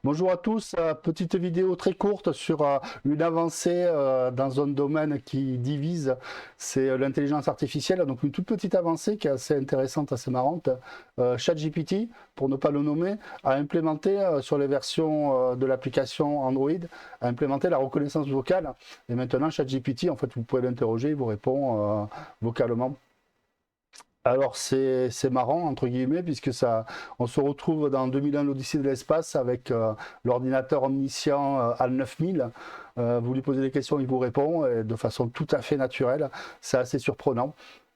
Bonjour à tous, petite vidéo très courte sur une avancée dans un domaine qui divise, c'est l'intelligence artificielle, donc une toute petite avancée qui est assez intéressante, assez marrante. ChatGPT, pour ne pas le nommer, a implémenté sur les versions de l'application Android, a implémenté la reconnaissance vocale, et maintenant ChatGPT, en fait vous pouvez l'interroger, il vous répond vocalement. Alors c'est marrant entre guillemets puisque ça on se retrouve dans 2001 l'Odyssée de l'espace avec l'ordinateur omniscient HAL 9000. Vous lui posez des questions, il vous répond de façon tout à fait naturelle. C'est assez surprenant.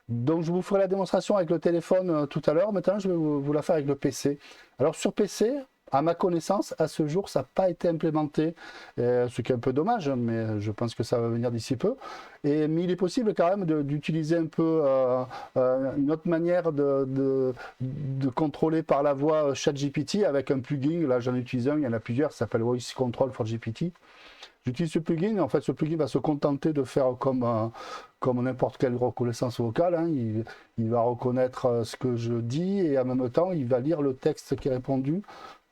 Donc je vous ferai la démonstration avec le téléphone tout à l'heure. Maintenant je vais vous la faire avec le PC. Alors sur PC, à ma connaissance, à ce jour, ça n'a pas été implémenté, ce qui est un peu dommage, mais je pense que ça va venir d'ici peu. Mais il est possible quand même d'utiliser un peu une autre manière de contrôler par la voix ChatGPT avec un plugin. Là, j'en utilise un, il y en a plusieurs, ça s'appelle Voice Control for GPT. J'utilise ce plugin, et en fait, ce plugin va se contenter de faire comme n'importe quelle reconnaissance vocale. Hein. Il va reconnaître ce que je dis et en même temps, il va lire le texte qui est répondu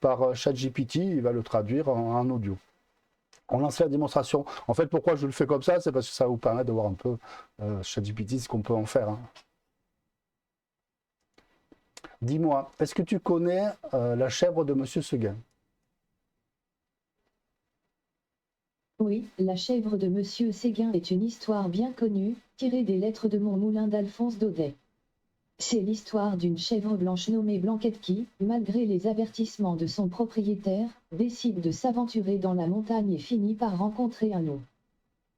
par ChatGPT, il va le traduire en audio. On lance la démonstration. En fait, pourquoi je le fais comme ça, c'est parce que ça vous permet de voir un peu ChatGPT, ce qu'on peut en faire. Hein. Dis-moi, est-ce que tu connais la chèvre de Monsieur Seguin? Oui, la chèvre de Monsieur Séguin est une histoire bien connue, tirée des lettres de mon moulin d'Alphonse Daudet. C'est l'histoire d'une chèvre blanche nommée Blanquette qui, malgré les avertissements de son propriétaire, décide de s'aventurer dans la montagne et finit par rencontrer un loup.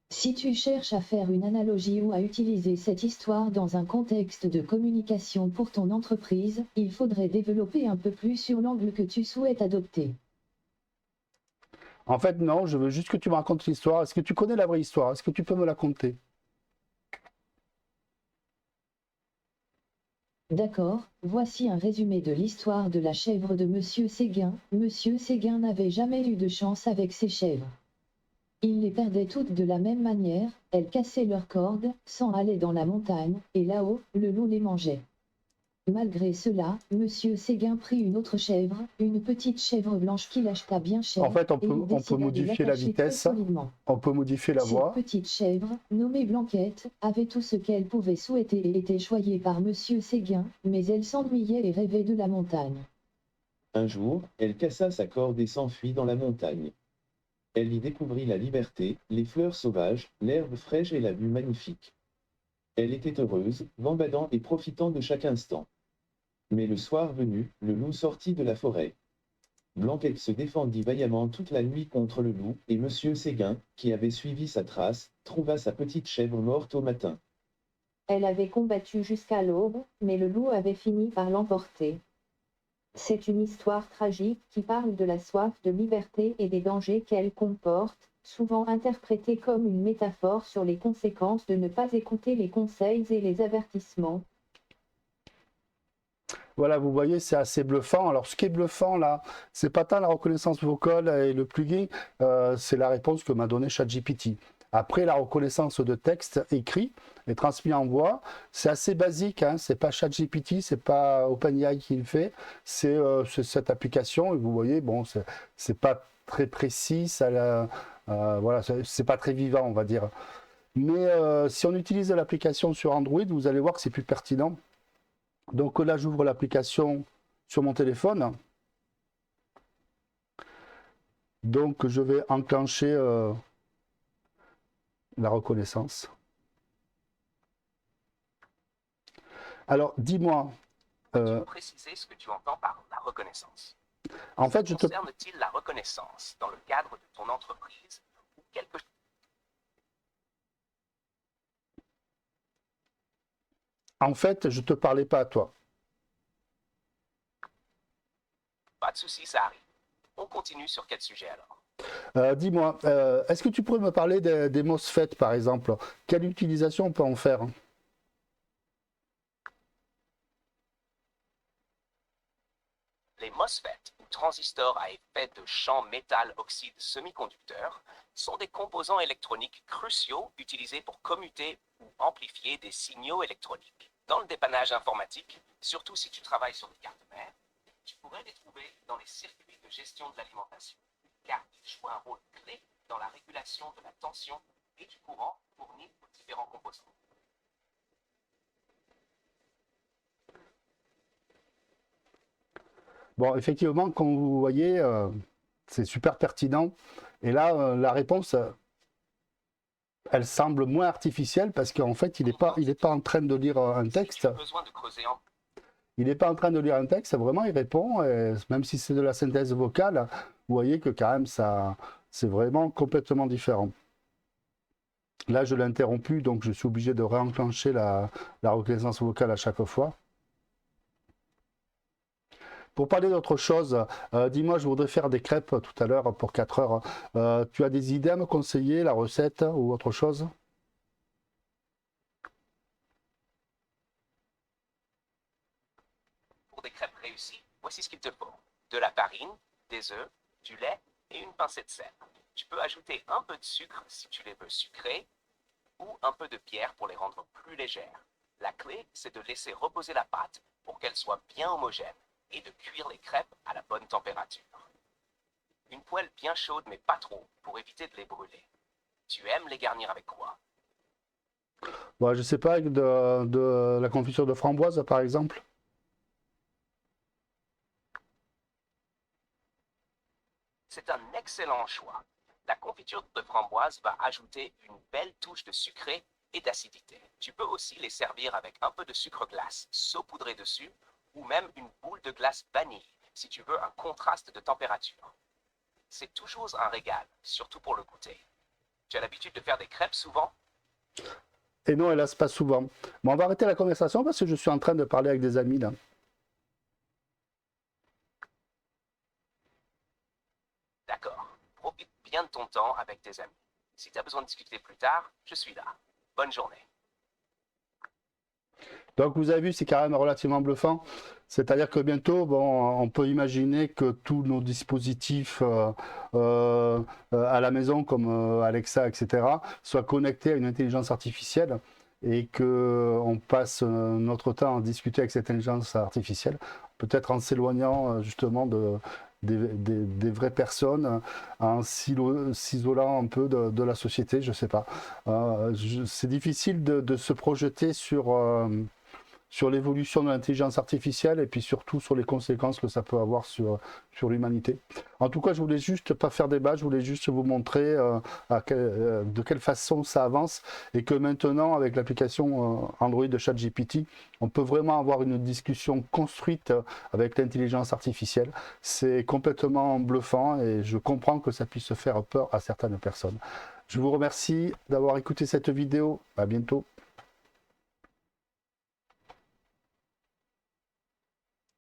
Si tu cherches à faire une analogie ou à utiliser cette histoire dans un contexte de communication pour ton entreprise, il faudrait développer un peu plus sur l'angle que tu souhaites adopter. En fait, non, je veux juste que tu me racontes l'histoire. Est-ce que tu connais la vraie histoire? Est-ce que tu peux me la conter? D'accord, voici un résumé de l'histoire de la chèvre de Monsieur Séguin. Monsieur Séguin n'avait jamais eu de chance avec ses chèvres. Il les perdait toutes de la même manière, elles cassaient leurs cordes, s'en allaient dans la montagne, et là-haut, le loup les mangeait. Malgré cela, Monsieur Séguin prit une autre chèvre, une petite chèvre blanche qu'il acheta bien En cher, fait, et il on peut décida de modifier la l'attacher très vitesse, solidement. on peut modifier la Cette voix. petite chèvre, nommée Blanquette, avait tout ce qu'elle pouvait souhaiter et était choyée par Monsieur Séguin, mais elle s'ennuyait et rêvait de la montagne. Un jour, elle cassa sa corde et s'enfuit dans la montagne. Elle y découvrit la liberté, les fleurs sauvages, l'herbe fraîche et la vue magnifique. Elle était heureuse, gambadant et profitant de chaque instant. Mais le soir venu, le loup sortit de la forêt. Blanquette se défendit vaillamment toute la nuit contre le loup, et Monsieur Séguin, qui avait suivi sa trace, trouva sa petite chèvre morte au matin. Elle avait combattu jusqu'à l'aube, mais le loup avait fini par l'emporter. C'est une histoire tragique qui parle de la soif de liberté et des dangers qu'elle comporte, souvent interprétée comme une métaphore sur les conséquences de ne pas écouter les conseils et les avertissements. Voilà, vous voyez, c'est assez bluffant. Alors, ce qui est bluffant là, c'est pas tant la reconnaissance vocale et le plugin, c'est la réponse que m'a donné ChatGPT. Après, la reconnaissance de texte écrit et transmis en voix, c'est assez basique. Hein, c'est pas ChatGPT, c'est pas OpenAI qui le fait, c'est cette application. Et vous voyez, bon, c'est pas très précis, voilà, c'est pas très vivant, on va dire. Mais si on utilise l'application sur Android, vous allez voir que c'est plus pertinent. Donc là, j'ouvre l'application sur mon téléphone. Donc je vais enclencher la reconnaissance. Alors dis-moi, Peux-tu préciser ce que tu entends par la reconnaissance? en fait, Concerne-t-il la reconnaissance dans le cadre de ton entreprise ou quelque chose? je te parlais pas à toi. Pas de souci, ça arrive. On continue sur quel sujet alors? Dis-moi, est-ce que tu pourrais me parler des MOSFET par exemple? Quelle utilisation on peut en faire? Les MOSFET, ou transistors à effet de champ métal-oxyde semi-conducteur, sont des composants électroniques cruciaux utilisés pour commuter ou amplifier des signaux électroniques. Dans le dépannage informatique, surtout si tu travailles sur des cartes mères, Tu pourrais les trouver dans les circuits de gestion de l'alimentation, car ils jouent un rôle clé dans la régulation de la tension et du courant fourni aux différents composants. Bon, effectivement, comme vous voyez, c'est super pertinent. Et là, la réponse, elle semble moins artificielle parce qu'en fait, il n'est pas en train de lire un texte. Tu as besoin de creuser en... Il n'est pas en train de lire un texte, vraiment, il répond. Et même si c'est de la synthèse vocale, vous voyez que quand même, c'est vraiment complètement différent. Là, je l'ai interrompu, donc je suis obligé de réenclencher la reconnaissance vocale à chaque fois. Pour parler d'autre chose, dis-moi, je voudrais faire des crêpes tout à l'heure pour 4 heures. Tu as des idées à me conseiller, la recette ou autre chose? Pour des crêpes réussies, voici ce qu'il te faut. De la farine, des œufs, du lait et une pincée de sel. Tu peux ajouter un peu de sucre si tu les veux sucrées ou un peu de bière pour les rendre plus légères. La clé, c'est de laisser reposer la pâte pour qu'elle soit bien homogène et de cuire les crêpes à la bonne température. Une poêle bien chaude mais pas trop pour éviter de les brûler. Tu aimes les garnir avec quoi? Bon, je sais pas, avec de la confiture de framboise par exemple. C'est un excellent choix. La confiture de framboise va ajouter une belle touche de sucré et d'acidité. Tu peux aussi les servir avec un peu de sucre glace saupoudré dessus ou même une boule de glace vanille si tu veux un contraste de température. C'est toujours un régal, surtout pour le goûter. Tu as l'habitude de faire des crêpes souvent? Et non, hélas, pas souvent. Bon, on va arrêter la conversation parce que je suis en train de parler avec des amis là. D'accord. Profite bien de ton temps avec tes amis. Si tu as besoin de discuter plus tard, je suis là. Bonne journée. Donc vous avez vu, c'est quand même relativement bluffant. C'est-à-dire que bientôt, bon, on peut imaginer que tous nos dispositifs à la maison, comme Alexa, etc., soient connectés à une intelligence artificielle et qu'on passe notre temps à discuter avec cette intelligence artificielle, peut-être en s'éloignant justement des vraies personnes, en s'isolant un peu de la société, je ne sais pas. C'est difficile de se projeter sur l'évolution de l'intelligence artificielle et puis surtout sur les conséquences que ça peut avoir sur l'humanité. En tout cas, je voulais juste pas faire débat, je voulais juste vous montrer de quelle façon ça avance et que maintenant, avec l'application Android de ChatGPT, on peut vraiment avoir une discussion construite avec l'intelligence artificielle. C'est complètement bluffant et je comprends que ça puisse faire peur à certaines personnes. Je vous remercie d'avoir écouté cette vidéo. À bientôt.